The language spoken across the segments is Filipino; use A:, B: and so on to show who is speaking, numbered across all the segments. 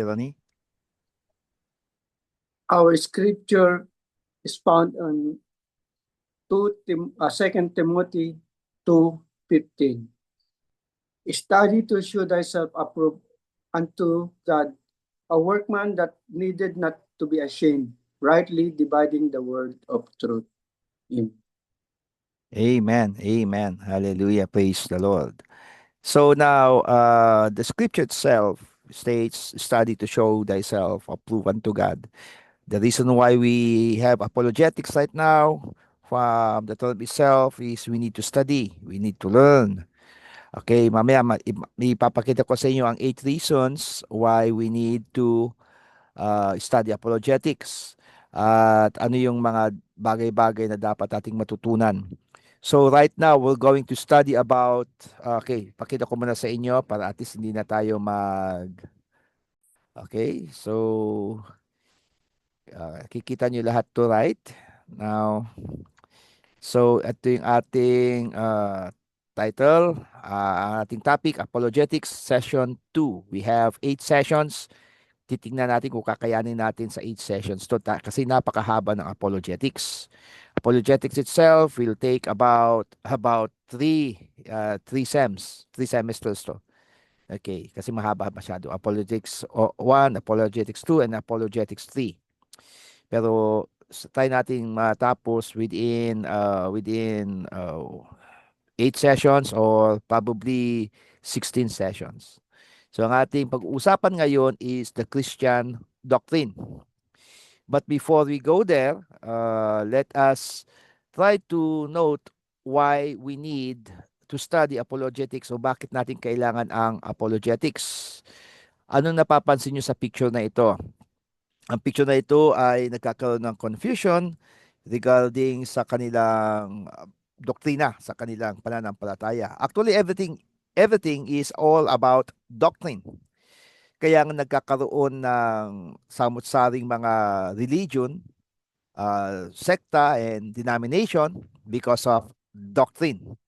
A: Ronnie?
B: Our scripture is found on 2 Timothy 2:15. Study to show thyself approved unto God, a workman that needed not to be ashamed, rightly dividing the word of truth.
A: Amen. Amen. Hallelujah. Praise the Lord. So now, the scripture itself states, study to show thyself approved unto God. The reason why we have apologetics right now from the term itself is we need to study, we need to learn. Okay, mamaya ipapakita ko sa inyo ang 8 reasons why we need to study apologetics. At ano yung mga bagay-bagay na dapat ating matutunan. So right now, we're going to study about, okay, pakita ko muna sa inyo para at least hindi na tayo okay, so, kikita nyo lahat to right now. So, ito yung ating title, ang ating topic, Apologetics Session 2. We have 8 sessions. Titingnan natin kung kakayanin natin sa 8 sessions to kasi napakahaba ng apologetics. Apologetics itself will take about 3 semesters to. Okay, kasi mahaba masyado. Apologetics 1, Apologetics 2, and Apologetics 3. Pero try nating matapos within 8 sessions or probably 16 sessions. So ang ating pag-uusapan ngayon is the Christian doctrine. But before we go there, let us try to note why we need to study apologetics o bakit natin kailangan ang apologetics. Ano napapansin nyo sa picture na ito? Ang picture na ito ay nagkakaroon ng confusion regarding sa kanilang doktrina, sa kanilang pananampalataya. Actually, everything is all about doctrine. Kaya nga nagkakaroon ng samut-saring mga religion, sekta, and denomination because of doctrine.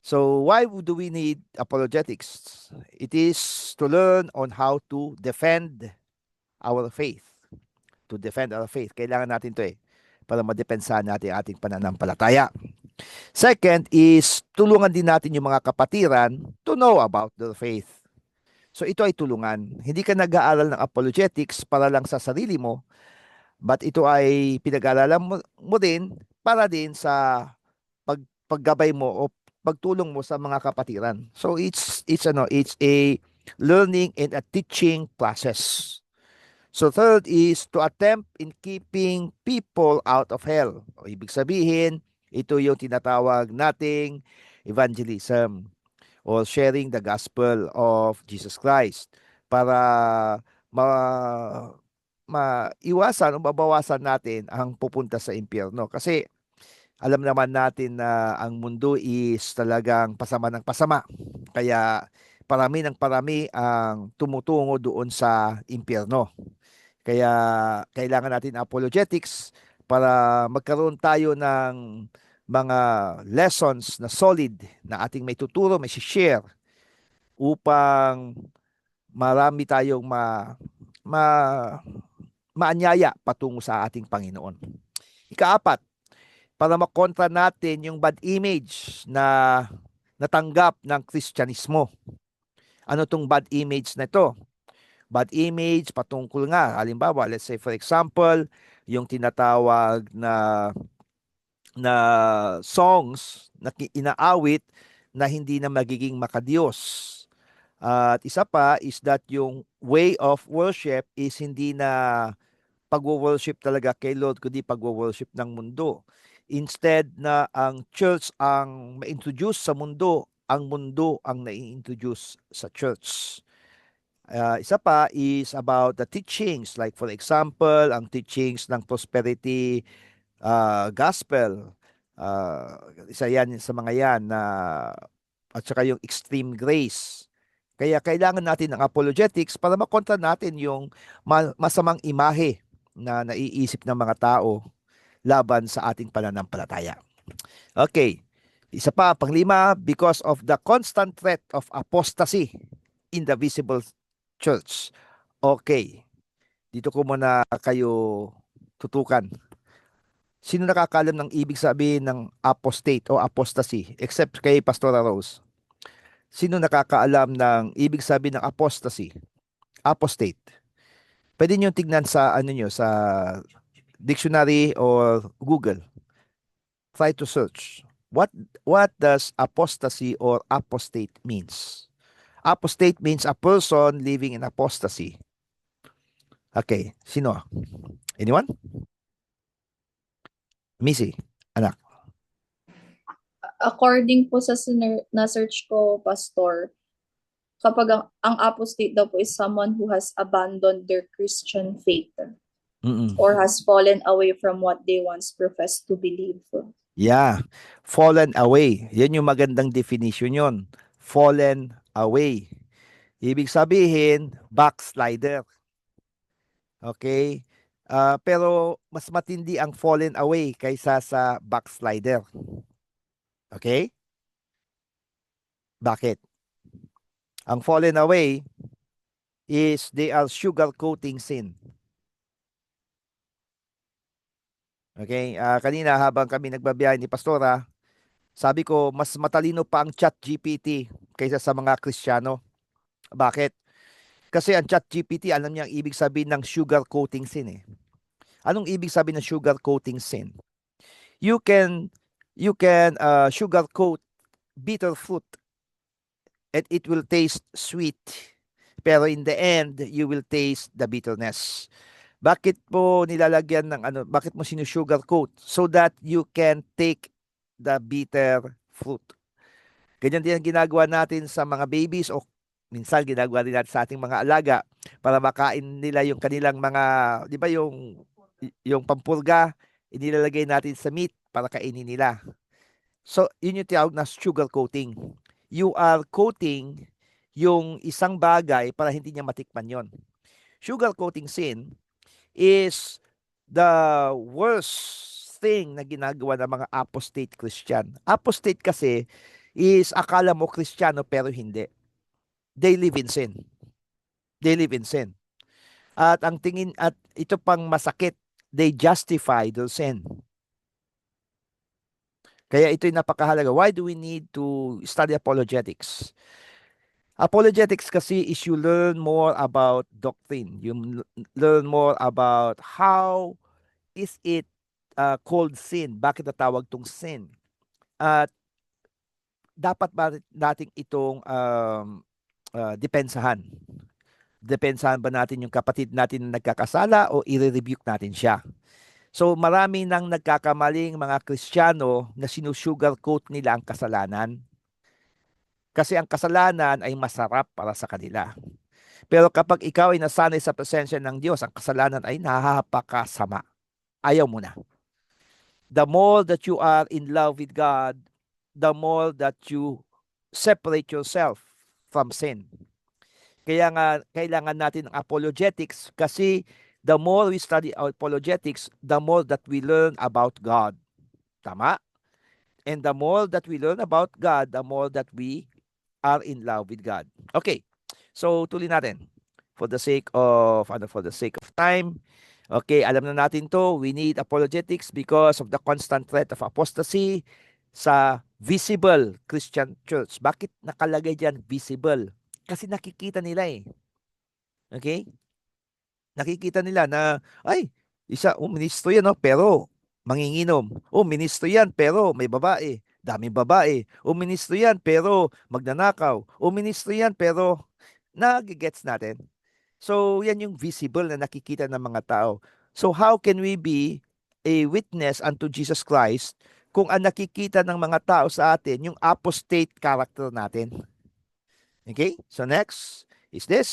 A: So why do we need apologetics? It is to learn on how to defend our faith. To defend our faith. Kailangan natin to para madepensahan natin ating pananampalataya. Second is tulungan din natin yung mga kapatiran to know about their faith. So ito ay tulungan. Hindi ka nag-aaral ng apologetics para lang sa sarili mo, but ito ay pinag-aaralan mo din para din sa paggabay mo o pagtulong mo sa mga kapatiran. So it's a learning and a teaching process. So third is to attempt in keeping people out of hell. O ibig sabihin, ito yung tinatawag nating evangelism or sharing the gospel of Jesus Christ para maiwasan o mabawasan natin ang pupunta sa impyerno. Kasi alam naman natin na ang mundo is talagang pasama ng pasama. Kaya parami ng parami ang tumutungo doon sa impyerno. Kaya kailangan natin apologetics para magkaroon tayo ng mga lessons na solid na ating may tuturo, may share upang marami tayong maanyaya patungo sa ating Panginoon. Ikaapat, para makontra natin yung bad image na natanggap ng Kristyanismo. Ano tong bad image na ito? Bad image patungkol nga, halimbawa, let's say for example, yung tinatawag na songs na inaawit na hindi na magiging makadiyos. At isa pa is that yung way of worship is hindi na pagwo-worship talaga kay Lord, kundi pagwo-worship ng mundo. Instead na ang church ang ma-introduce sa mundo, ang mundo ang na-introduce sa church. Isa pa is about the teachings, like for example, ang teachings ng prosperity gospel. Isa yan sa mga yan na at saka yung extreme grace. Kaya kailangan natin ng apologetics para makontra natin yung masamang imahe na naiisip ng mga tao laban sa ating pananampalataya. Okay. Isa pa, panglima, because of the constant threat of apostasy in the visible church Okay. Dito ko muna kayo tutukan. Sino nakakaalam ng ibig sabihin ng apostate o apostasy? Except kay Pastora Rose. Sino nakakaalam ng ibig sabihin ng apostasy? Apostate. Pwede nyo tignan sa ano nyo, sa dictionary or Google. Try to search. What does apostasy or apostate means? Apostate means a person living in apostasy. Okay, sino? Anyone? Missy, anak.
C: According po sa na-search ko, Pastor, kapag ang apostate daw po is someone who has abandoned their Christian faith
A: Mm-mm.
C: or has fallen away from what they once professed to believe.
A: Yeah, fallen away. Yan yung magandang definition yon. Fallen away. Ibig sabihin, backslider. Okay? Pero mas matindi ang fallen away kaysa sa backslider. Okay? Bakit? Ang fallen away is they are sugarcoating sin. Okay? Kanina habang kami nagbabiyahe ni Pastora, sabi ko mas matalino pa ang ChatGPT kaysa sa mga Kristiyano. Bakit? Kasi ang ChatGPT alam niya ang ibig sabihin ng sugarcoating sin eh. Anong ibig sabihin ng sugarcoating sin? You can sugarcoat bitter fruit and it will taste sweet. Pero in the end, you will taste the bitterness. Bakit po nilalagyan ng ano, bakit mo sinusugarcoat? So that you can take the bitter fruit. Ganyan din ang ginagawa natin sa mga babies o minsan ginagawa din natin sa ating mga alaga para makain nila yung kanilang mga, di ba yung pampurga, inilalagay natin sa meat para kainin nila. So, yun yung tawag na sugar coating. You are coating yung isang bagay para hindi niya matikman yon. Sugar coating sin is the worst thing na ginagawa ng mga apostate Christian. Apostate kasi is akala mo Kristiyano pero hindi. They live in sin. They live in sin. At ang tingin, at ito pang masakit, they justify their sin. Kaya ito'y napakahalaga. Why do we need to study apologetics? Apologetics kasi is you learn more about doctrine. You learn more about how is it called sin? Bakit natawag tong sin? At dapat ba nating itong depensahan? Depensahan ba natin yung kapatid natin na nagkakasala o i-rebuke natin siya? So marami nang nagkakamaling mga Kristiyano na sinusugarcoat nila ang kasalanan. Kasi ang kasalanan ay masarap para sa kanila. Pero kapag ikaw ay nasanay sa presensya ng Diyos, ang kasalanan ay napakasama. Ayaw mo na. The more that you are in love with God, the more that you separate yourself from sin. Kaya nga, kailangan natin ng apologetics kasi the more we study apologetics, the more that we learn about God. Tama? And the more that we learn about God, the more that we are in love with God. Okay. So, tuloy natin. For the sake of time. Okay, alam na natin to. We need apologetics because of the constant threat of apostasy sa visible Christian church. Bakit nakalagay dyan visible? Kasi nakikita nila eh. Okay? Nakikita nila na, ay, ministro yan, no? Pero manginginom. Ministro yan, pero may babae. Daming babae. Ministro yan, pero magnanakaw. Ministro yan, pero nagigets natin. So, yan yung visible na nakikita ng mga tao. So, how can we be a witness unto Jesus Christ kung ang nakikita ng mga tao sa atin, yung apostate character natin? Okay? So, next is this.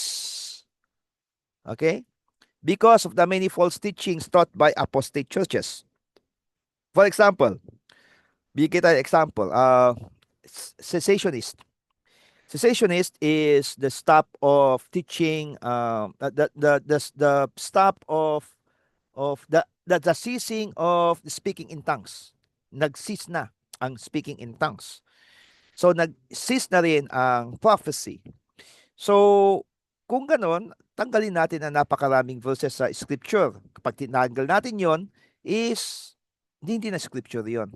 A: Okay? Because of the many false teachings taught by apostate churches. For example, bigyan tayo example, cessationist. Cessationist is the stop of teaching, the stop of the ceasing of speaking in tongues. Nag-cease na ang speaking in tongues. So nag-cease na rin ang prophecy. So kung ganon, tanggalin natin ang napakaraming verses sa scripture. Kapag tinanggal natin yon is hindi na scripture yon.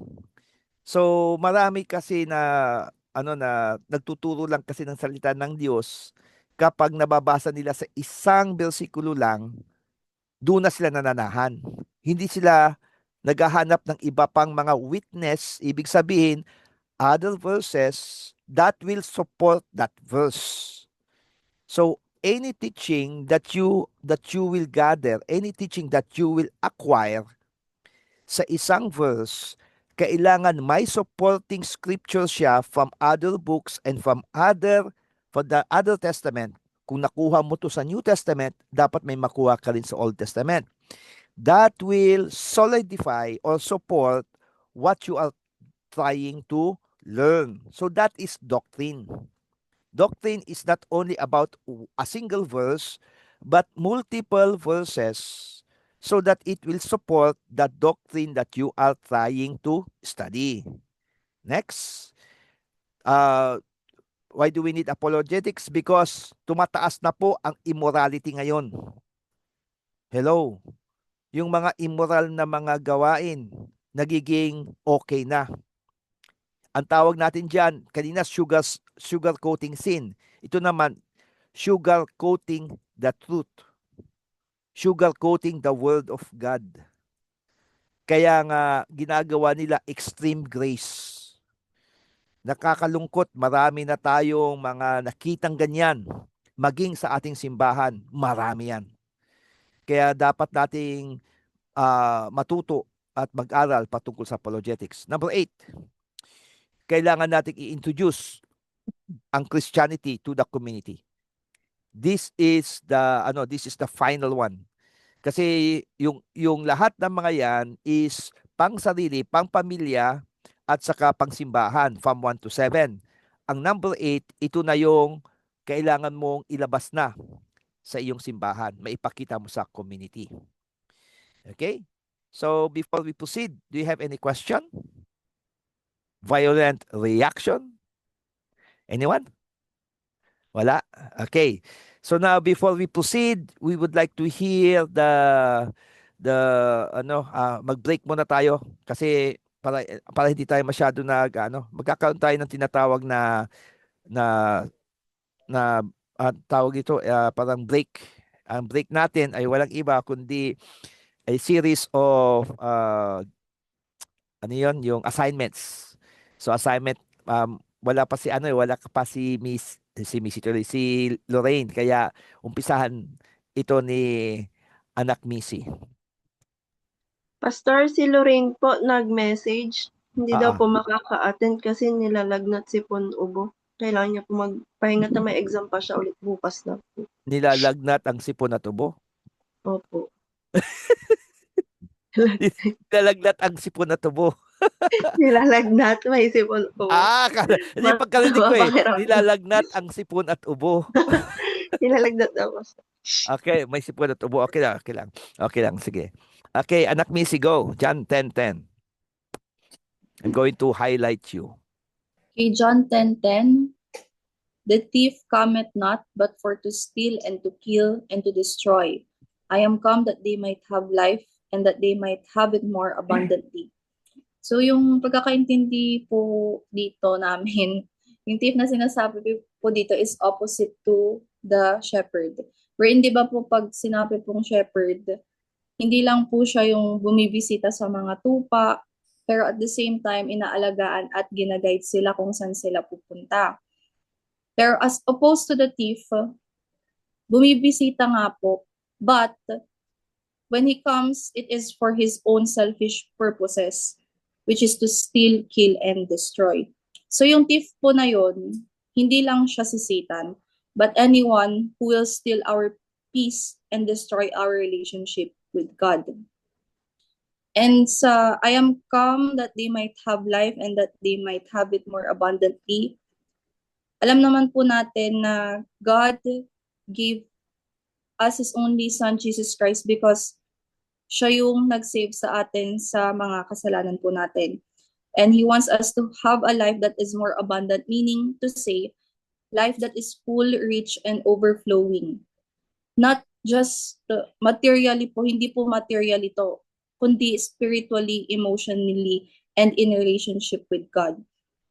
A: So marami kasi na na nagtuturo lang kasi ng salita ng Diyos, kapag nababasa nila sa isang bersikulo lang, doon na sila nananahan. Hindi sila naghahanap ng iba pang mga witness, ibig sabihin other verses that will support that verse. So any teaching that you will gather, any teaching that you will acquire sa isang verse, kailangan may supporting scripture siya from other books and from the other testament. Kung nakuha mo to sa New Testament, dapat may makuha ka rin sa Old Testament. That will solidify or support what you are trying to learn. So that is doctrine. Doctrine is not only about a single verse, but multiple verses, so that it will support the doctrine that you are trying to study. Next, why do we need apologetics? Because tumataas na po ang immorality ngayon. Hello? Yung mga immoral na mga gawain, nagiging okay na. Ang tawag natin dyan, kanina sugar coating sin. Ito naman, sugar coating the truth. Sugar coating the word of God. Kaya nga ginagawa nila extreme grace. Nakakalungkot, marami na tayong mga nakitang ganyan. Maging sa ating simbahan, marami yan. Kaya dapat nating matuto at mag-aral patungkol sa apologetics. Number 8, kailangan nating i-introduce ang Christianity to the community. This is the final one. Kasi yung lahat ng mga yan is pang sarili, pang pamilya, at saka pang simbahan from 1 to 7. Ang number 8, ito na yung kailangan mong ilabas na sa iyong simbahan, maipakita mo sa community. Okay? So before we proceed, do you have any question? Violent reaction? Anyone? Wala? Okay. So now before we proceed, we would like to hear mag-break muna tayo kasi para hindi tayo masyado magkakaroon tayo ng tinatawag na tawag ito, parang break. Ang break natin ay walang iba kundi a series of yung assignments. So assignment, wala pa si si Lorraine, kaya umpisahan ito ni anak Missy.
D: Pastor, si Lorraine po nag-message. Hindi daw po makaka-attend kasi nilalagnat si Pon Ubo. Kailangan niya po magpahinga na may exam pa siya ulit bukas na po.
A: Nilalagnat ang sipon at ubo?
D: Opo.
A: Nilalagnat ang sipon at ubo?
D: Nilalagnat, may sipon ubo.
A: Hindi pagkarinig ko nilalagnat ang sipon at ubo.
D: Nilalagnat daw po.
A: Okay, may sipon at ubo. Okay lang, sige. Okay, anak Missy, go. John 10:10. I'm going to highlight you.
C: Okay, John 10:10. The thief cometh not, but for to steal and to kill and to destroy. I am come that they might have life and that they might have it more abundantly. So yung pagkakaintindi po dito namin, yung thief na sinasabi po dito is opposite to the shepherd. Wherein di ba po pag sinabi pong shepherd, hindi lang po siya yung bumibisita sa mga tupa, pero at the same time, inaalagaan at ginaguide sila kung saan sila pupunta. Pero as opposed to the thief, bumibisita nga po, but when he comes, it is for his own selfish purposes, which is to steal, kill, and destroy. So yung thief po na yun, hindi lang siya si Satan, but anyone who will steal our peace and destroy our relationship with God. And I am come that they might have life and that they might have it more abundantly. Alam naman po natin na God gave us His only Son, Jesus Christ, because siya yung nag-save sa atin sa mga kasalanan po natin. And He wants us to have a life that is more abundant, meaning to say, life that is full, rich, and overflowing. not just materially po, hindi po material ito, kundi spiritually, emotionally, and in relationship with God.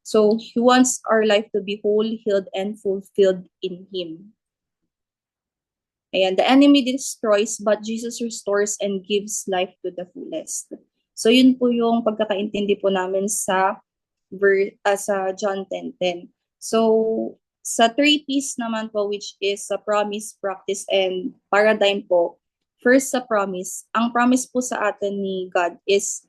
C: So He wants our life to be whole, healed, and fulfilled in Him. Ayan, the enemy destroys, but Jesus restores and gives life to the fullest. So yun po yung pagkakaintindi po namin sa sa John 10:10. So sa 3 P's naman po, which is sa promise, practice, and paradigm po. First sa promise, ang promise po sa atin ni God is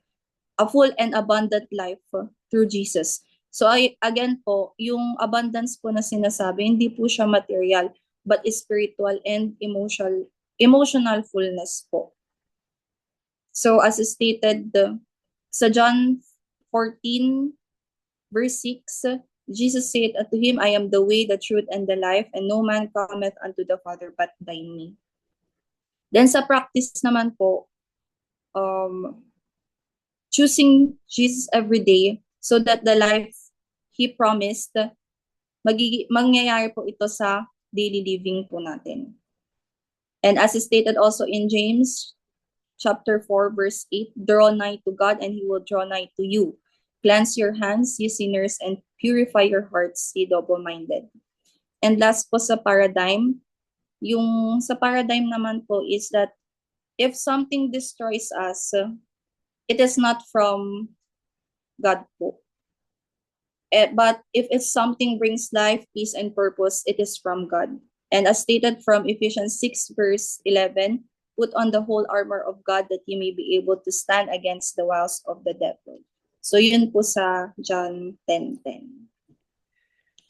C: a full and abundant life through Jesus. So again po, yung abundance po na sinasabi, hindi po siya material, but is spiritual and emotional fullness po. So as stated sa John 14 verse 6, Jesus said unto him, I am the way, the truth, and the life, and no man cometh unto the Father but by me. Then sa practice naman po, choosing Jesus every day so that the life He promised, mangyayari po ito sa daily living po natin. And as stated also in James chapter 4 verse 8, draw nigh to God and He will draw nigh to you. Cleanse your hands, ye sinners, and purify your hearts, ye double-minded. And last po sa paradigm, yung sa paradigm naman po is that if something destroys us, it is not from God po. But if it's something brings life, peace, and purpose, it is from God. And as stated from Ephesians 6 verse 11, put on the whole armor of God that you may be able to stand against the wiles of the devil. So yun po sa John 10:10.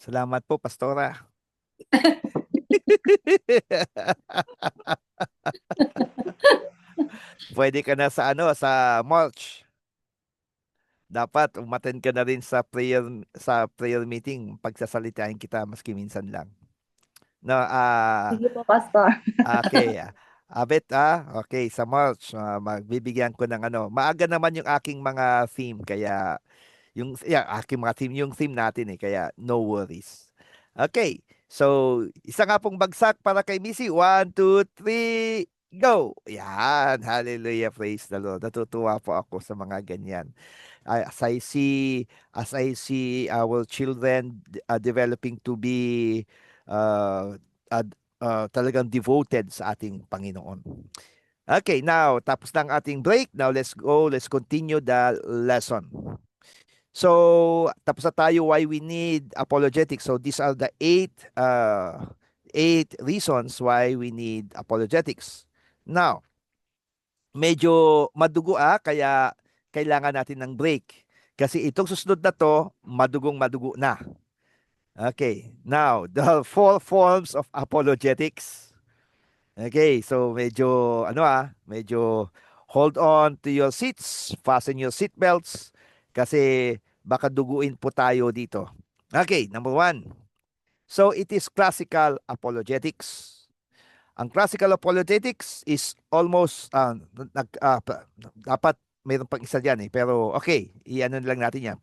A: Salamat po, Pastora. Pwede ka na sa sa March. Dapat umattend ka na rin sa prayer meeting, pagsasalitain kita maski minsan lang. No,
C: Sige po, Pastor.
A: okay. Abet, okay, sa March, magbibigyan ko ng maaga naman yung aking mga theme, kaya aking mga theme, yung theme natin kaya no worries. Okay, so isa nga pong bagsak para kay Missy. 1, 2, 3, go! Yan, hallelujah, praise the Lord. Natutuwa po ako sa mga ganyan. As I see our children developing to be talagang devoted sa ating Panginoon. Okay, now tapos na ang ating break. Now let's continue the lesson. So tapos na tayo why we need apologetics. So these are the 8 reasons why we need apologetics. Now, medyo madugo kaya kailangan natin ng break. Kasi itong susunod na to, madugong-madugo na. Okay, now, the 4 forms of apologetics. Okay, so medyo, medyo hold on to your seats, fasten your seat belts, kasi baka duguin po tayo dito. Okay, number 1. So, it is classical apologetics. Ang classical apologetics is almost, dapat mayroon pang isa dyan pero okay, i-ano lang natin yan.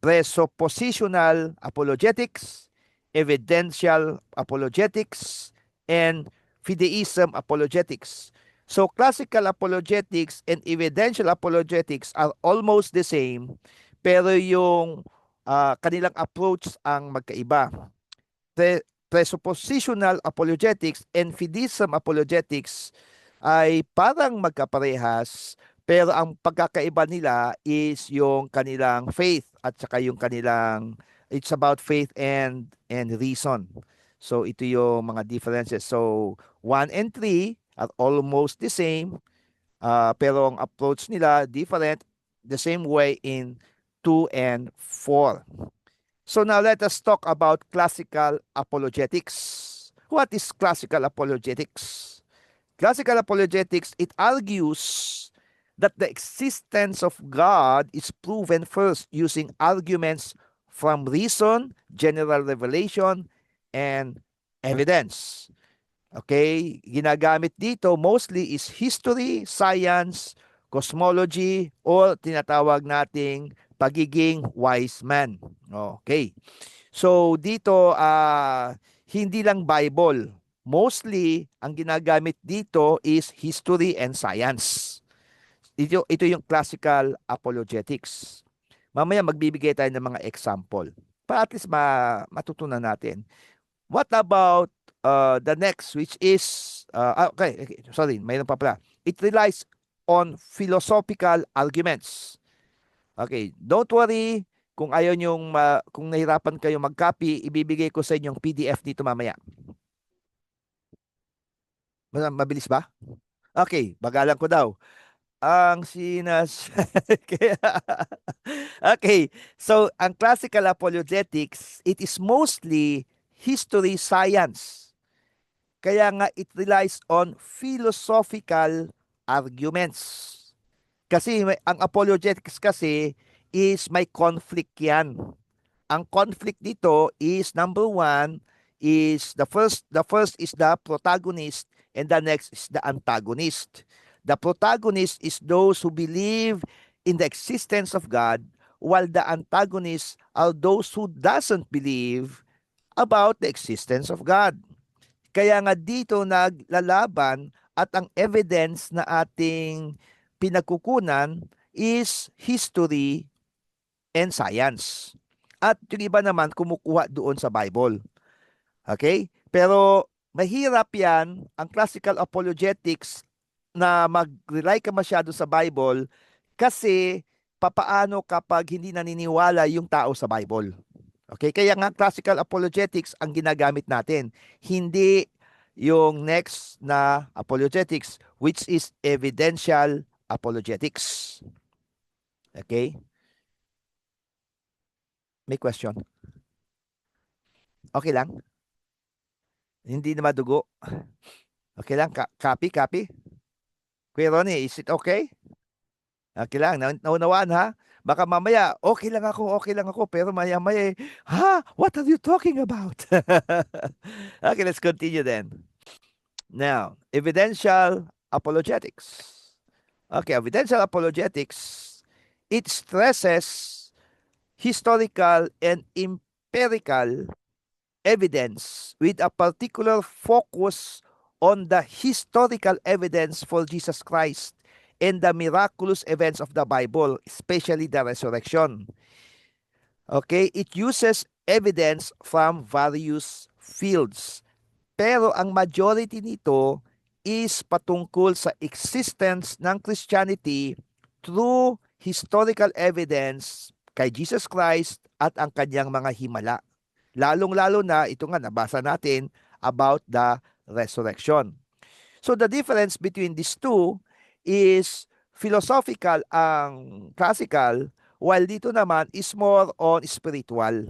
A: Presuppositional apologetics, evidential apologetics, and fideism apologetics. So classical apologetics and evidential apologetics are almost the same, pero yung kanilang approach ang magkaiba. Presuppositional apologetics and fideism apologetics ay parang magkaparehas, pero ang pagkakaiba nila is yung kanilang faith at saka yung kanilang, it's about faith and reason. So ito yung mga differences. So 1 and 3 are almost the same, pero ang approach nila different, the same way in 2 and 4. So now let us talk about classical apologetics. What is classical apologetics? Classical apologetics, it argues that the existence of God is proven first using arguments from reason, general revelation, and evidence. Okay, ginagamit dito mostly is history, science, cosmology, or tinatawag nating pagiging wise man. Okay. So dito hindi lang Bible mostly ang ginagamit dito is history and science. Ito yung classical apologetics. Mamaya magbibigay tayo ng mga example para at least matutunan natin. What about the next, which is, okay, sorry, mayroon pa pala. It relies on philosophical arguments. Okay, don't worry. Kung ayaw nyong, kung nahirapan kayo mag-copy, ibibigay ko sa inyong PDF dito mamaya. Mabilis ba? Okay, bagalan ko daw. Ang okay, so ang classical apologetics, it is mostly history science. Kaya nga it relies on philosophical arguments. Kasi ang apologetics kasi is may conflict yan. Ang conflict dito is number one is the first is the protagonist and the next is the antagonist. The protagonist is those who believe in the existence of God, while the antagonists are those who doesn't believe about the existence of God. Kaya nga dito naglalaban at ang evidence na ating pinagkukunan is history and science. At yung iba naman kumukuha doon sa Bible. Okay? Pero mahirap yan, ang classical apologetics, na mag-rely ka masyado sa Bible kasi papaano kapag hindi naniniwala yung tao sa Bible. Okay? Kaya nga classical apologetics ang ginagamit natin. Hindi yung next na apologetics, which is evidential apologetics. Okay? May question? Okay lang? Hindi na madugo? Okay lang? Copy? Kuya Ronnie, is it okay? Okay lang, naunawaan ha? Baka mamaya, okay lang ako, pero maya-maya, what are you talking about? Okay, let's continue then. Now, evidential apologetics. Okay, evidential apologetics, it stresses historical and empirical evidence with a particular focus on the historical evidence for Jesus Christ and the miraculous events of the Bible, especially the resurrection. Okay, it uses evidence from various fields. Pero ang majority nito is patungkol sa existence ng Christianity through historical evidence kay Jesus Christ at ang kanyang mga himala. Lalong-lalo na, ito nga, nabasa natin about the resurrection. So the difference between these two is philosophical ang classical, while dito naman is more on spiritual.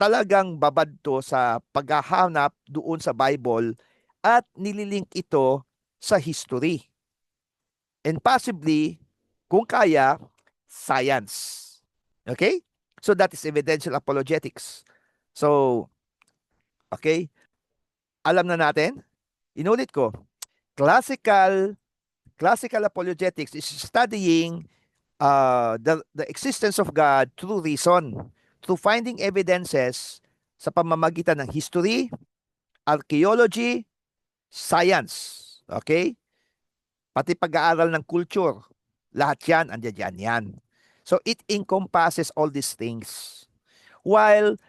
A: Talagang babad to sa paghahanap doon sa Bible at nililink ito sa history. And possibly, kung kaya, science. Okay? So that is evidential apologetics. So, okay? Alam na natin? Inulit ko. Classical apologetics is studying the existence of God through reason, through finding evidences sa pamamagitan ng history, archaeology, science. Okay? Pati pag-aaral ng culture. Lahat yan, andyan yan. So it encompasses all these things. While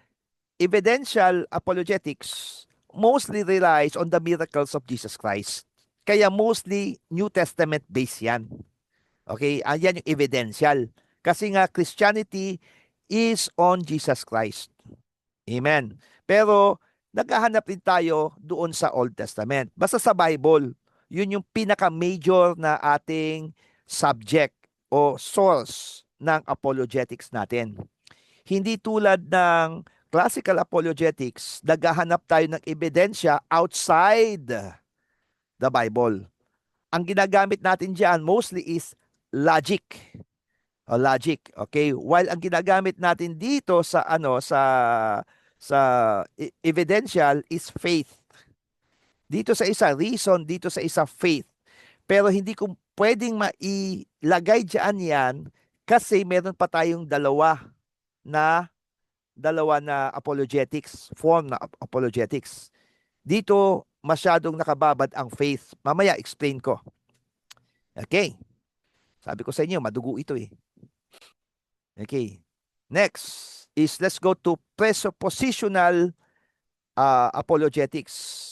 A: evidential apologetics mostly relies on the miracles of Jesus Christ. Kaya mostly New Testament based yan. Okay, ayan yung evidential. Kasi nga Christianity is on Jesus Christ. Amen. Pero naghahanap din tayo doon sa Old Testament. Basta sa Bible, yun yung pinaka-major na ating subject o source ng apologetics natin. Hindi tulad ng classical apologetics, naghahanap tayo ng ebidensya outside the Bible. Ang ginagamit natin diyan mostly is logic. Okay? While ang ginagamit natin dito sa evidential is faith. Dito sa isa reason, dito sa isa faith. Pero hindi ko pwedeng mailagay diyan yan kasi meron pa tayong dalawa na apologetics, form na apologetics. Dito masyadong nakababad ang faith. Mamaya, explain ko. Okay. Sabi ko sa inyo, madugo ito eh. Okay. Next is let's go to presuppositional apologetics.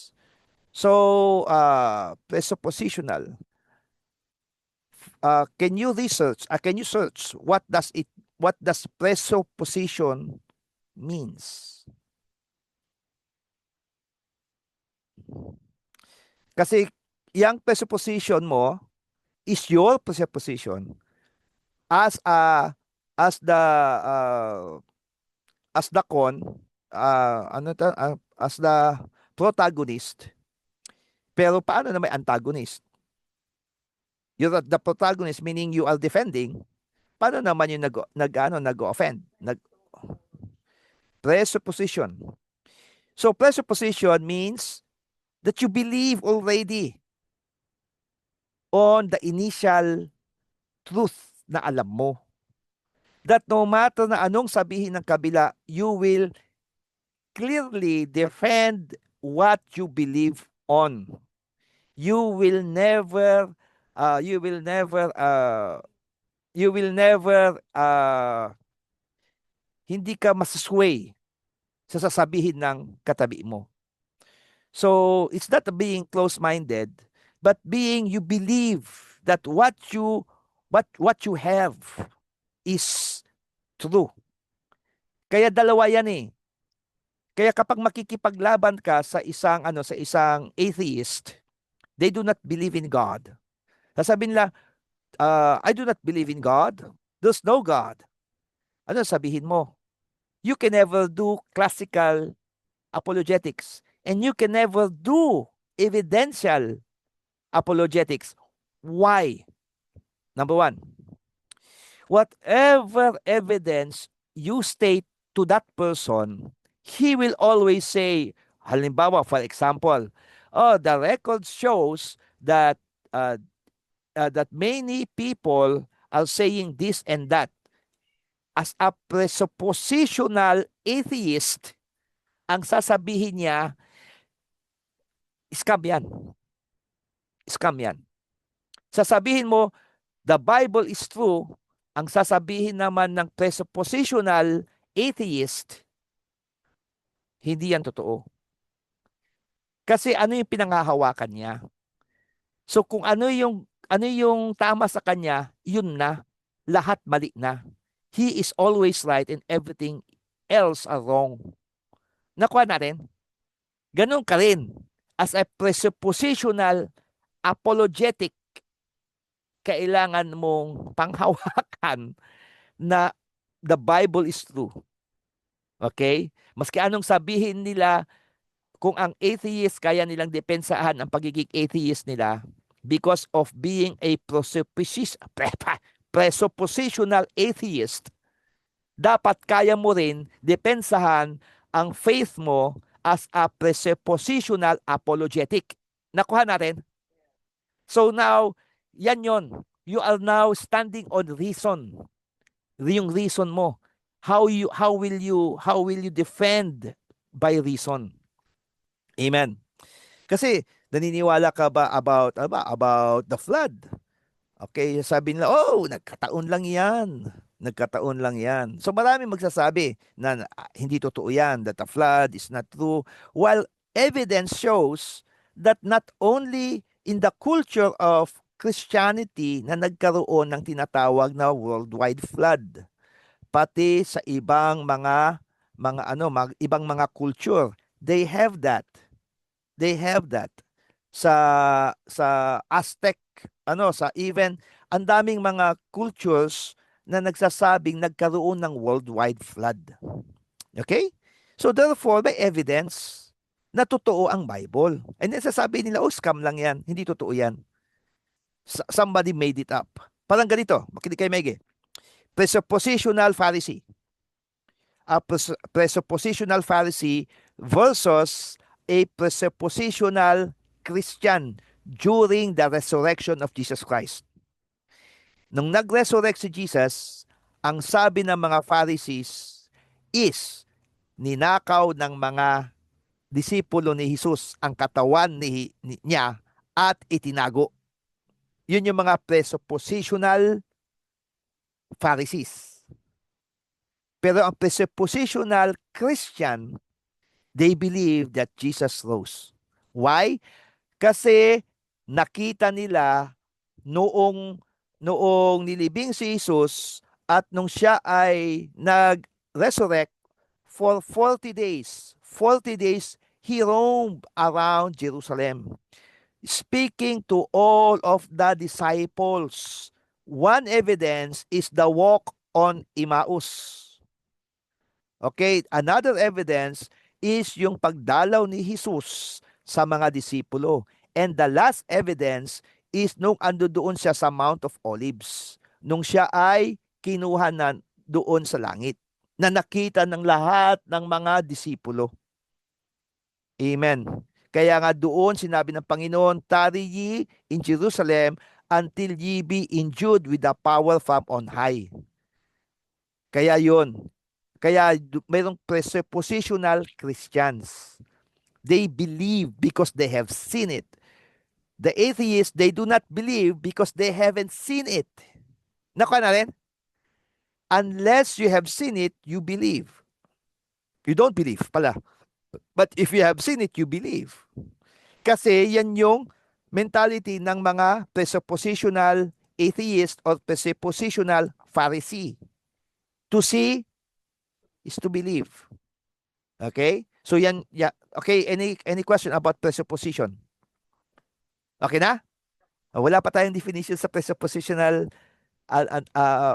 A: So, presuppositional. Can you search what does presupposition means? Kasi yung presupposition mo is your presupposition as a as the as the as the protagonist. Pero paano na may antagonist? You're the protagonist, meaning you are defending. Paano naman yung nag-offend? Presupposition. So presupposition means that you believe already on the initial truth na alam mo. That no matter na anong sabihin ng kabila, you will clearly defend what you believe on. You will never hindi ka masasway sa sasabihin ng katabi mo. So, it's not being close-minded, but being you believe that what you have is true. Kaya dalawa yan eh. Kaya kapag makikipaglaban ka sa isang atheist, they do not believe in God. Sasabihin nila, I do not believe in God. There's no God. Ano sabihin mo? You can never do classical apologetics. And you can never do evidential apologetics. Why? Number one, whatever evidence you state to that person, he will always say, halimbawa, for example, the record shows that that many people are saying this and that. As a presuppositional atheist, ang sasabihin niya, scam yan. Scam yan. Sasabihin mo, the Bible is true. Ang sasabihin naman ng presuppositional atheist, hindi yan totoo. Kasi ano yung pinanghahawakan niya? So kung ano yung tama sa kanya, yun na. Lahat mali na. He is always right and everything else are wrong. Nakuha natin? Ganun ka rin. As a presuppositional apologetic, kailangan mong panghawakan na the Bible is true. Okay? Maski anong sabihin nila, kung ang atheist, kaya nilang depensahan ang pagiging atheist nila because of being a presuppositional atheist, dapat kaya mo rin depensahan ang faith mo as a presuppositional apologetic. Nakuha natin? So now, yan yon. You are now standing on reason. Yung reason mo. How will you defend by reason? Amen. Kasi naniniwala ka ba about the flood? Okay, sabi nila, nagkataon lang yan. Nagkataon lang yan. So marami magsasabi na hindi totoo yan, that the flood is not true. While evidence shows that not only in the culture of Christianity na nagkaroon ng tinatawag na worldwide flood, pati sa ibang ibang mga culture, they have that. They have that. Sa Aztec, sa even ang daming mga cultures na nagsasabing nagkaroon ng worldwide flood. Okay? So therefore, may evidence na totoo ang Bible. And then sasabihin nila, scam lang yan. Hindi totoo yan. Somebody made it up. Parang ganito. Makinig kayo, Mege. Presuppositional Pharisee. A presuppositional Pharisee versus a presuppositional Christian during the resurrection of Jesus Christ. Nung nag-resurrect si Jesus, ang sabi ng mga Pharisees is ninakaw ng mga disipulo ni Jesus ang katawan niya at itinago. Yun yung mga presuppositional Pharisees. Pero ang presuppositional Christian, they believe that Jesus rose. Why? Kasi nakita nila noong nilibing si Jesus at nung siya ay nag-resurrect for 40 days. 40 days, he roamed around Jerusalem, speaking to all of the disciples. One evidence is the walk on Emmaus. Okay, another evidence is yung pagdalaw ni Jesus sa mga disipulo. And the last evidence is nung ando doon siya sa Mount of Olives. Nung siya ay kinuha na doon sa langit, na nakita ng lahat ng mga disipulo. Amen. Kaya nga doon sinabi ng Panginoon, tarry ye in Jerusalem until ye be endued with the power from on high. Kaya yun. Kaya mayroong presuppositional Christians. They believe because they have seen it. The atheists, they do not believe because they haven't seen it. Nakuha na rin? Unless you have seen it, you believe. You don't believe pala. But if you have seen it, you believe. Kasi yan yung mentality ng mga presuppositional atheist or presuppositional Pharisee. To see is to believe. Okay? So yan, yeah. Okay, any question about presupposition? Okay na? Wala pa tayong definition sa presuppositional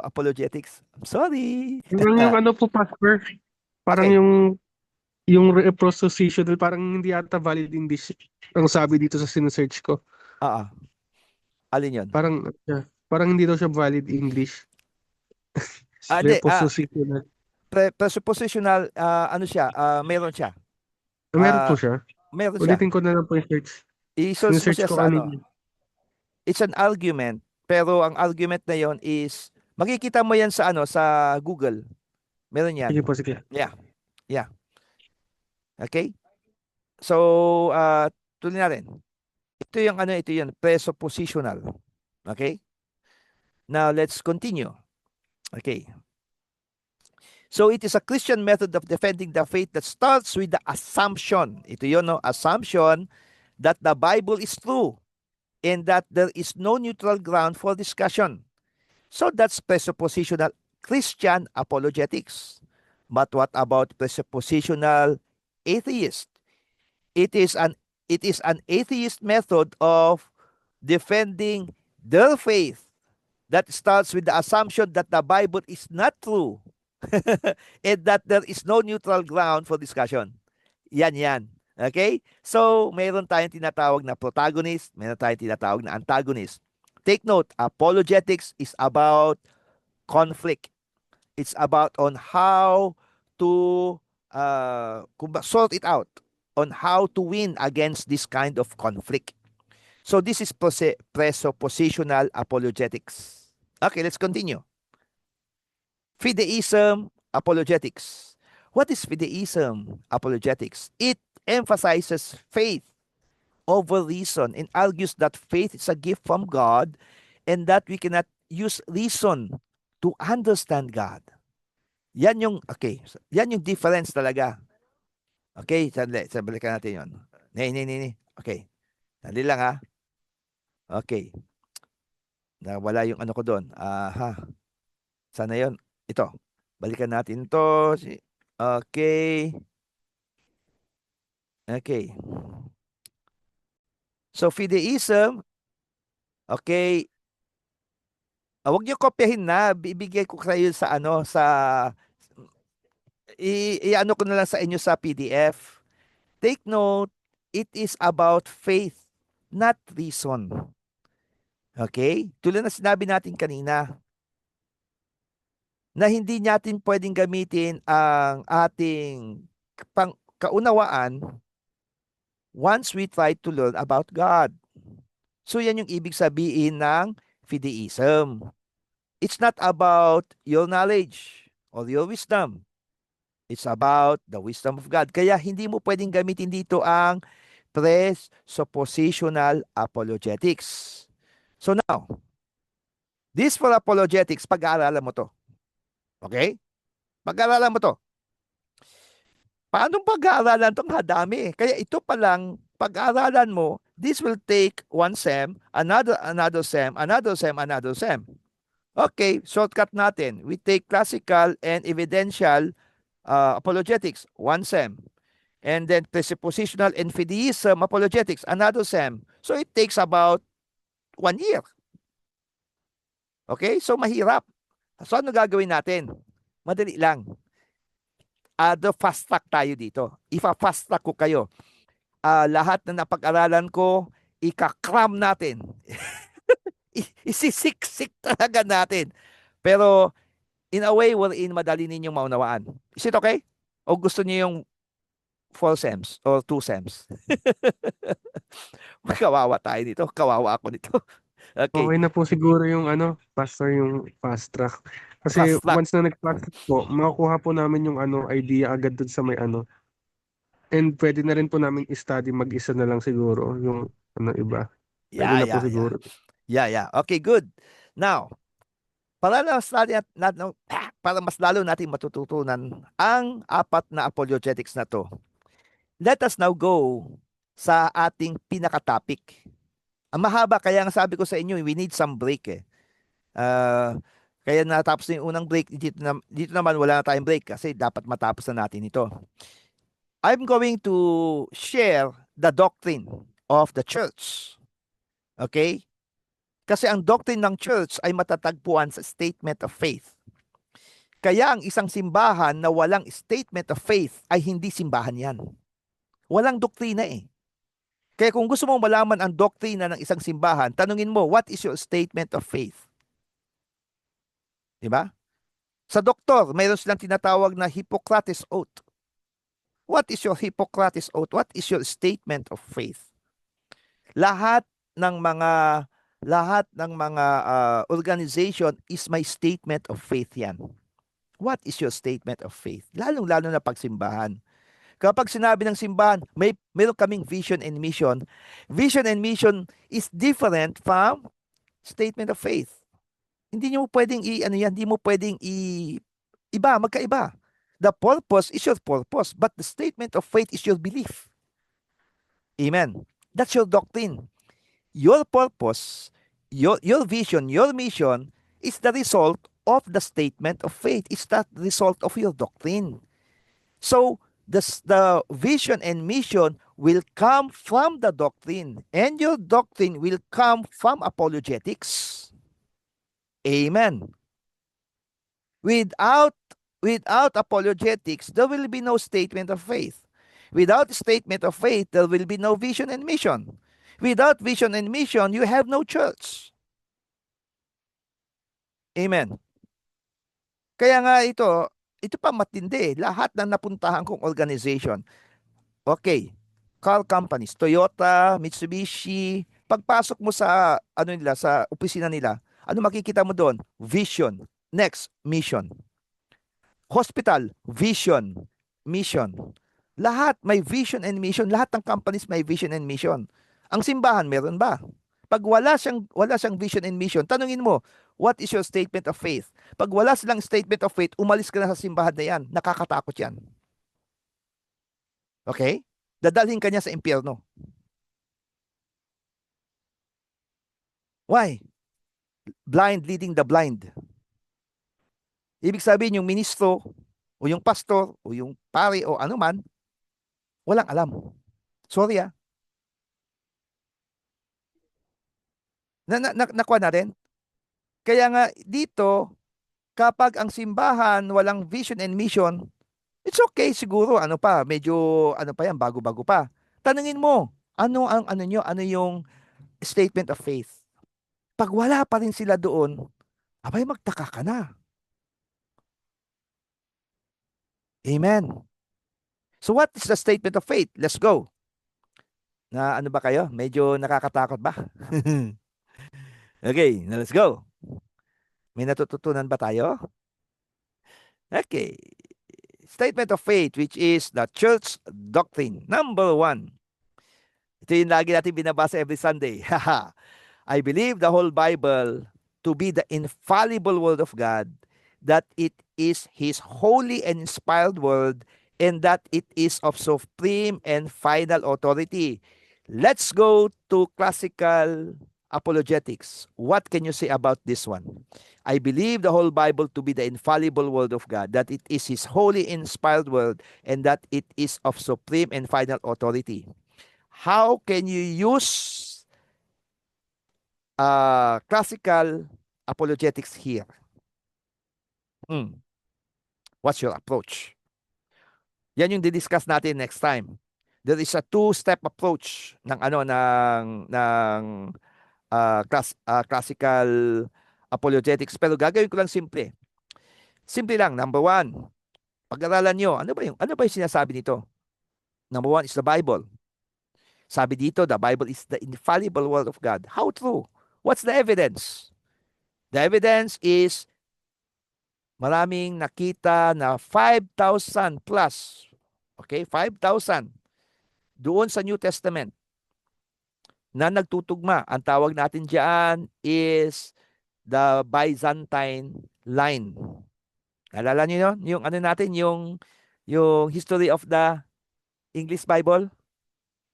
A: apologetics. I'm sorry.
E: Yung ano po, Pastor, parang
A: Okay.
E: yung presuppositional, parang hindi ata valid English ang sabi dito sa sinesearch ko.
A: Alin yun?
E: Parang hindi daw siya valid English.
A: Hindi.
E: Presuppositional.
A: Presuppositional, ano siya? Meron siya.
E: Meron po siya.
A: Meron siya.
E: Ulitin ko na lang po yung search.
A: I-search mo
E: Sinesearch
A: siya
E: ko
A: sa
E: kanina.
A: ano. It's an argument, pero ang argument na yon is, makikita mo yan sa ano, sa Google. Meron yan.
E: Sige po, sige.
A: Yeah. Okay? So, tuloy na rin. Ito yung presuppositional. Okay? Now, let's continue. Okay. So, it is a Christian method of defending the faith that starts with the assumption. Ito yun, no? Assumption that the Bible is true and that there is no neutral ground for discussion. So, that's presuppositional Christian apologetics. But what about presuppositional atheist? It is an atheist method of defending their faith that starts with the assumption that the Bible is not true and that there is no neutral ground for discussion. Yan. Okay? So, mayroon tayong tinatawag na protagonist, mayroon tayong tinatawag na antagonist. Take note, apologetics is about conflict. It's about on how to sort it out, on how to win against this kind of conflict. So this is presuppositional apologetics. Okay, let's continue. Fideism apologetics. What is fideism apologetics? It emphasizes faith over reason and argues that faith is a gift from God and that we cannot use reason to understand God. Yan yung difference talaga. Okay, balikan natin yun. Okay. Sandali lang ha. Okay. Nawala yung ano ko doon. Sana yun. Ito. Balikan natin ito. Okay. Okay. So, fideism. Okay. Huwag niyo kopyahin na. Bibigay ko kayo sa i-ano ko na lang sa inyo sa PDF. Take note, it is about faith, not reason. Okay? Tulad na sinabi natin kanina, na hindi natin pwedeng gamitin ang ating kaunawaan once we try to learn about God. So yan yung ibig sabihin ng fideism. It's not about your knowledge or your wisdom. It's about the wisdom of God. Kaya hindi mo pwedeng gamitin dito ang presuppositional apologetics. So now, this for apologetics, pag-aaralan mo to. Okay? Pag-aaralan mo to. Paano pag-aaralan to? Ang dami. Kaya ito pa lang, pag-aaralan mo, this will take one sem, another sem, another sem, another sem. Okay, shortcut natin. We take classical and evidential apologetics, one sem. And then presuppositional and fideism apologetics, another sem. So it takes about 1 year. Okay, so mahirap. So ano gagawin natin? Madali lang. The fast track tayo dito. Ipa-fast track ko kayo. Lahat na napag-aralan ko, ikakram natin. Isisiksik talaga natin. Pero in a way, wherein madali ninyong maunawaan. Is it okay? O gusto niyo yung 4 sems or 2 sems? Kawawa tayo dito. Kawawa ako dito. Okay.
E: Okay na po siguro yung pastor, yung fast track. Kasi
A: Fast track.
E: once na nag-fast track po, makukuha po namin yung idea agad dun sa may And pwede na rin po namin i-study mag-isa na lang siguro yung iba. Pwede na po siguro.
A: Yeah. Okay, good. Now, para mas lalo natin matututunan ang 4 na apologetics na to, let us now go sa ating pinaka-topic. Ang mahaba, kaya nga sabi ko sa inyo, we need some break eh. Kaya natapos na yung unang break, dito naman wala na tayong break kasi dapat matapos na natin ito. I'm going to share the doctrine of the church. Okay? Kasi ang doctrine ng church ay matatagpuan sa statement of faith. Kaya ang isang simbahan na walang statement of faith ay hindi simbahan yan. Walang doktrina eh. Kaya kung gusto mo malaman ang doktrina ng isang simbahan, tanungin mo, what is your statement of faith? Diba? Sa doktor, mayroon silang tinatawag na Hippocrates Oath. What is your Hippocrates Oath? What is your statement of faith? Lahat ng mga organization is my statement of faith yan. What is your statement of faith? Lalong-lalo na pagsimbahan. Kapag sinabi ng simbahan, mayroon kaming vision and mission. Vision and mission is different from statement of faith. Hindi mo pwedeng hindi mo pwedeng iba, magkaiba. The purpose is your purpose, but the statement of faith is your belief. Amen. That's your doctrine. Your purpose, your vision, your mission is the result of the statement of faith. It's the result of your doctrine. So, the vision and mission will come from the doctrine, and your doctrine will come from apologetics. Amen. Without apologetics, there will be no statement of faith. Without statement of faith, there will be no vision and mission. Without vision and mission, you have no church. Amen. Kaya nga ito pa matindi. Lahat na napuntahan kong organization. Okay. Car companies, Toyota, Mitsubishi, pagpasok mo sa sa opisina nila, ano makikita mo doon? Vision. Next, mission. Hospital, vision, mission. Lahat may vision and mission. Lahat ng companies may vision and mission. Ang simbahan, meron ba? Pag wala siyang vision and mission, tanungin mo, what is your statement of faith? Pag wala silang statement of faith, umalis ka na sa simbahan na yan. Nakakatakot yan. Okay? Dadalhin ka niya sa impyerno. Why? Blind leading the blind. Ibig sabihin, yung ministro, o yung pastor, o yung pare, o ano man, walang alam. Sorry ah. Nakuha na rin. Kaya nga dito, kapag ang simbahan walang vision and mission, it's okay siguro, medyo yan, bago-bago pa. Tanungin mo, ano yung statement of faith? Pag wala pa rin sila doon, abay magtaka ka na. Amen. So what is the statement of faith? Let's go. Na ba kayo? Medyo nakakatakot ba? Okay, now let's go. May natututunan ba tayo? Okay. statement of faith, which is the church doctrine. Number 1. Ito yung lagi natin binabasa every Sunday. I believe the whole Bible to be the infallible word of God, that it is His holy and inspired word, and that it is of supreme and final authority. Let's go to classical apologetics. What can you say about this one? I believe the whole Bible to be the infallible word of God, that it is His holy inspired word, and that it is of supreme and final authority. How can you use classical apologetics here? What's your approach? Yan yung didiscuss natin next time. There is a two-step approach ng classical apologetics, pero gagawin ko lang simple. Simple lang. Number 1, pag-aralan nyo, ano ba yung sinasabi nito? Number 1 is the Bible. Sabi dito, the Bible is the infallible word of God. How true? What's the evidence? The evidence is maraming nakita na 5,000 plus. Okay, 5,000 doon sa New Testament na nagtutugma. Ang tawag natin diyan is the Byzantine line. Alala niyo yun? Yung natin, yung history of the English Bible?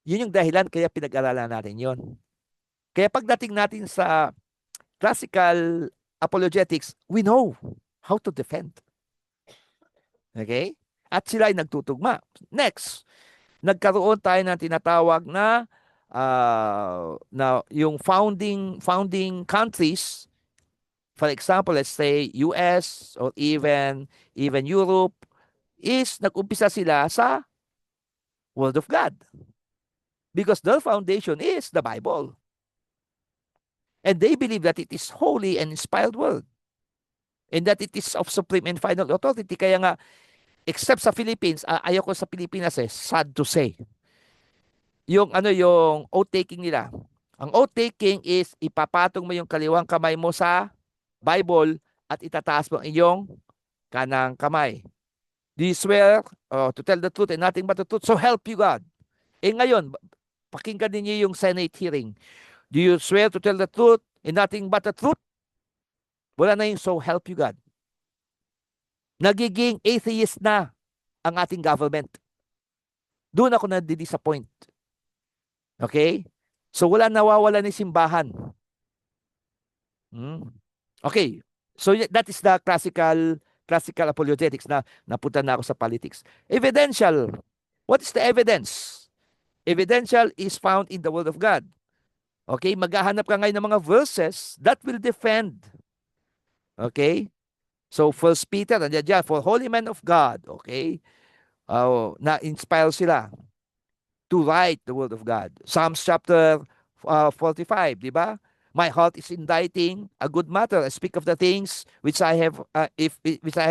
A: Yun yung dahilan kaya pinag-aralan natin yun. Kaya pagdating natin sa classical apologetics, we know how to defend. Okay? At sila ay nagtutugma. Next, nagkaroon tayo ng tinatawag na yung founding countries. For example, let's say US or even Europe, is nag-umpisa sila sa Word of God. Because their foundation is the Bible. And they believe that it is holy and inspired word. And that it is of supreme and final authority. Kaya nga, except sa Philippines, ayoko sa Pilipinas sad to say. Yung oath-taking nila. Ang oath-taking is ipapatong mo yung kaliwang kamay mo sa Bible at itataas mo ang iyong kanang kamay. Do you swear to tell the truth and nothing but the truth? So help you God. Ngayon, pakinggan niyo yung Senate hearing. Do you swear to tell the truth and nothing but the truth? Wala na yung so help you God. Nagiging atheist na ang ating government. Doon ako na-disappoint. Okay? So wala nawawala ni simbahan. Okay. So that is the classical apologetics na napunta na ako sa politics. Evidential. What is the evidence? Evidential is found in the Word of God. Okay? Maghahanap ka ngayon ng mga verses that will defend. Okay? So, 1 Peter, nandiyan dyan, for holy men of God, okay? Na-inspire sila to write the Word of God. Psalms chapter 45, di ba? My heart is inditing a good matter. I speak of the things which I have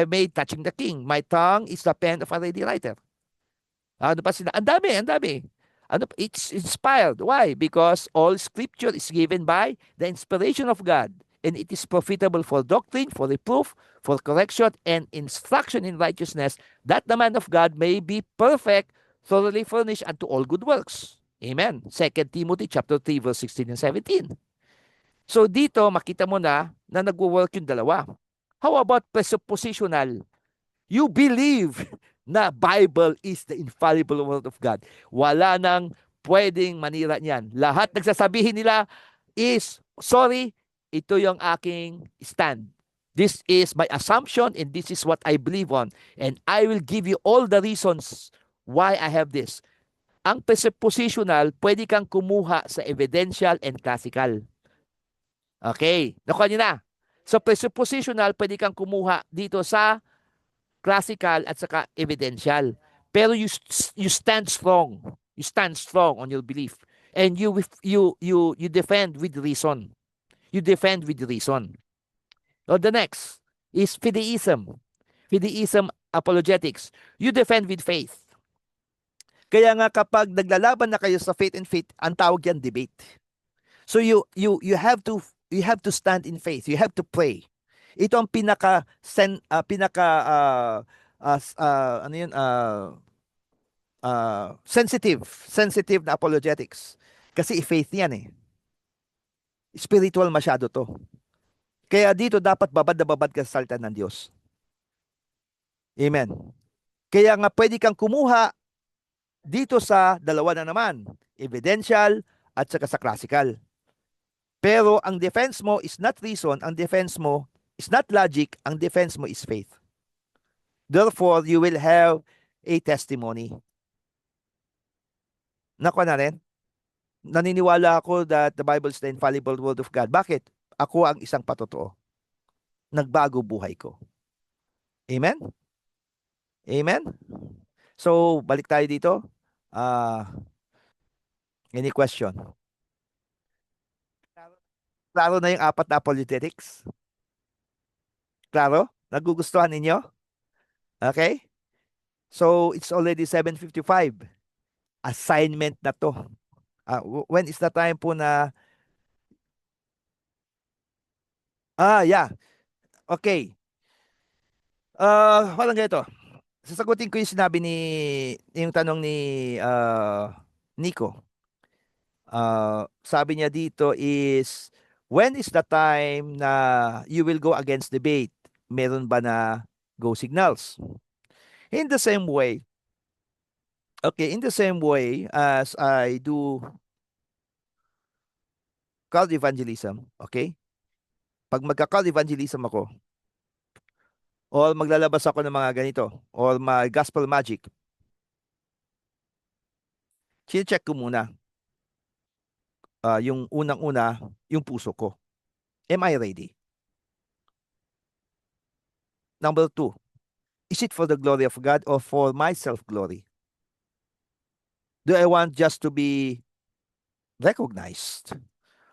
A: made touching the king. My tongue is the pen of a ready writer. Ano pa sila? Ang dami. It's inspired. Why? Because all scripture is given by the inspiration of God. And it is profitable for doctrine, for reproof, for correction, and instruction in righteousness, that the man of God may be perfect, thoroughly furnished unto all good works. Amen. 2 Timothy chapter 3, verse 16 and 17. So dito, makita mo na nagwo-work yung dalawa. How about presuppositional? You believe na Bible is the infallible word of God. Wala nang pwedeng manira niyan. Lahat nagsasabihin nila is, sorry, ito yung aking stand. This is my assumption and this is what I believe on. And I will give you all the reasons why I have this. Ang presuppositional, pwede kang kumuha sa evidential and classical. Okay, nakuha niyo na. So presuppositional, pwede kang kumuha dito sa classical at saka evidential. Pero you stand strong. You stand strong on your belief. And you defend with reason. You defend with reason. So the next is fideism. Fideism apologetics. You defend with faith. Kaya nga kapag naglalaban na kayo sa faith and faith, ang tawag yan debate. So you have to stand in faith. You have to pray. Ito ang pinaka ano yun, sensitive na apologetics. Kasi faith yan eh. Spiritual masyado to. Kaya dito dapat babad na babad ka sa salita ng Diyos. Amen. Kaya nga pwede kang kumuha dito sa dalawa na naman, evidential at saka sa classical. Pero ang defense mo is not reason, ang defense mo is not logic, ang defense mo is faith. Therefore, you will have a testimony. Nakuha na rin? Naniniwala ako that the Bible is the infallible word of God. Bakit? Ako ang isang patotoo. Nagbago buhay ko. Amen? Amen? So, balik tayo dito. Any question? Klaro na yung apat na apologetics? Klaro? Nagugustuhan ninyo? Okay? So, it's already 7:55. Assignment na to. When is the time po na... Yeah. Okay. Walang ganito. Sasagutin ko yung sinabi yung tanong ni Nico. Sabi niya dito is, when is the time na you will go against debate? Meron ba na go signals? In the same way as I do call evangelism, okay? Pag magka-call evangelism ako, or maglalabas ako ng mga ganito, or gospel magic, check ko muna yung unang-una, yung puso ko. Am I ready? Number 2, is it for the glory of God or for my self-glory? Do I want just to be recognized?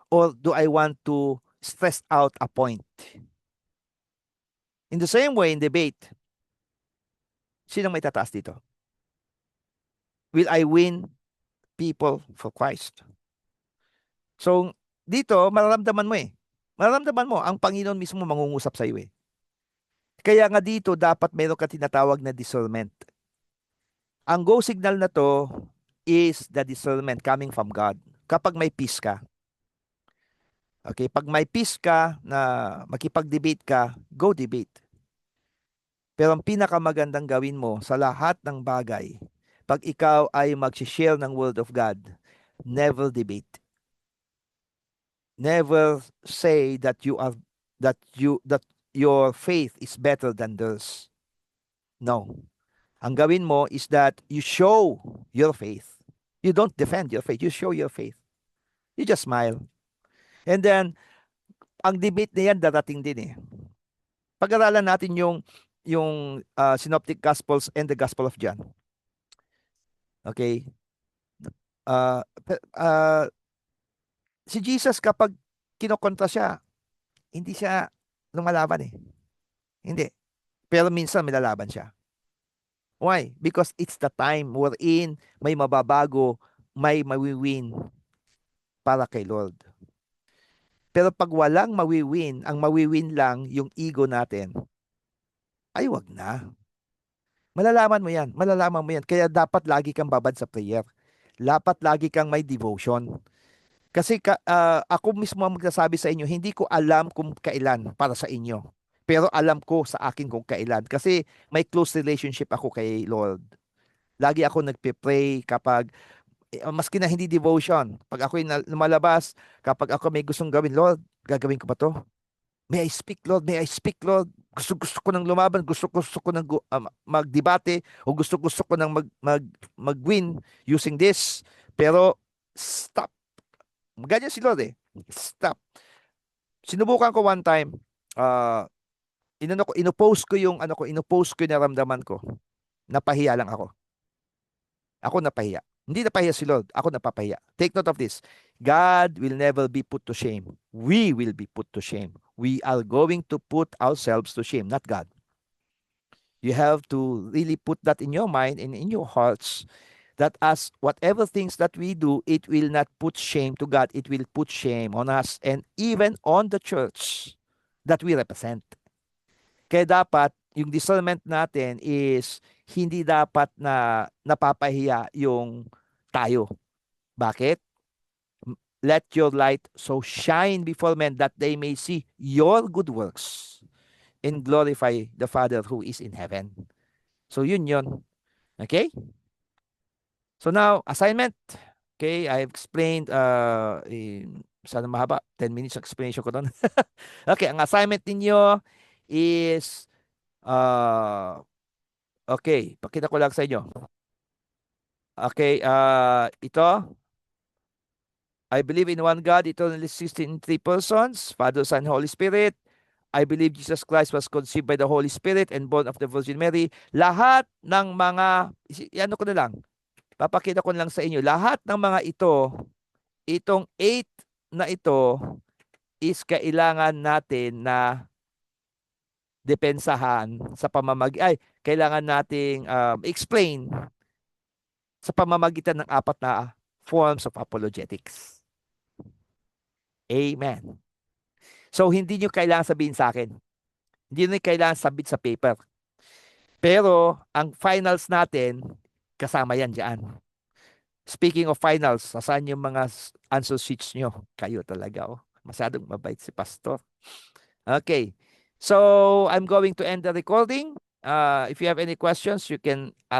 A: Or do I want to stress out a point? In the same way, in debate, sino may tataas dito? Will I win people for Christ? So, dito, mararamdaman mo eh. Mararamdaman mo, ang Panginoon mismo mangungusap sa iyo eh. Kaya nga dito, dapat mayroon ka tinatawag na discernment. Ang go signal na to is the discernment coming from God. Kapag may peace ka. Okay, pag may peace ka na makipag-debate ka, go debate. Pero ang pinakamagandang gawin mo sa lahat ng bagay, pag ikaw ay mag-share ng Word of God, never debate. Never say that your faith is better than theirs. No. Ang gawin mo is that you show your faith. You don't defend your faith, you show your faith. You just smile. And then, ang debate na yan darating din eh. Pag-aralan natin yung Synoptic Gospels and the Gospel of John. Okay? Si Jesus kapag kinokontra siya, hindi siya lumalaban eh. Hindi. Pero minsan may lalaban siya. Why? Because it's the time wherein may mababago, may mawiwin para kay Lord. Pero pag walang mawiwin, ang mawiwin lang yung ego natin, ay wag na. Malalaman mo yan. Malalaman mo yan. Kaya dapat lagi kang babad sa prayer. Dapat lagi kang may devotion. Kasi ako mismo ang magsasabi sa inyo, hindi ko alam kung kailan para sa inyo. Pero alam ko sa akin kung kailan. Kasi may close relationship ako kay Lord. Lagi ako nagpe-pray kapag, maski na hindi devotion, pag ako'y lumalabas, kapag ako may gustong gawin, Lord, gagawin ko ba to? May I speak, Lord? May I speak, Lord? Gusto ko nang lumaban, gusto ko nang magdebate, o gusto ko nang mag-win using this. Pero, stop. Ganyan si Lord eh. Stop. Sinubukan ko one time, inopost ko yung naramdaman ko. Napahiya lang ako. Ako napahiya. Hindi napahiya si Lord. Ako napapahiya. Take note of this. God will never be put to shame. We will be put to shame. We are going to put ourselves to shame, not God. You have to really put that in your mind and in your hearts, that as whatever things that we do, it will not put shame to God. It will put shame on us and even on the church that we represent. Kaya dapat yung discernment natin is hindi dapat na napapahiya yung tayo. Bakit? Let your light so shine before men that they may see your good works and glorify the Father who is in heaven. So yun. Okay? So now, assignment. Okay, I have explained, sana mahaba, 10 minutes explanation ko doon. Okay, ang assignment ninyo is, okay, pakita ko lang sa inyo. Okay, ito, I believe in one God, eternally existing in three persons, Father, Son, Holy Spirit. I believe Jesus Christ was conceived by the Holy Spirit and born of the Virgin Mary. Lahat ng mga, ano ko na lang, papakita ko na lang sa inyo, lahat ng mga ito, itong 8 na ito, is kailangan natin na depensahan sa kailangan nating explain sa pamamagitan ng 4 na forms of apologetics. Amen. So, hindi nyo kailangan sabihin sa akin. Hindi nyo kailangan submit sa paper. Pero, ang finals natin, kasama yan dyan. Speaking of finals, saan yung mga answer sheets nyo? Kayo talaga, oh. Masyadong mabait si Pastor. Okay. So, I'm going to end the recording. If you have any questions, you can ask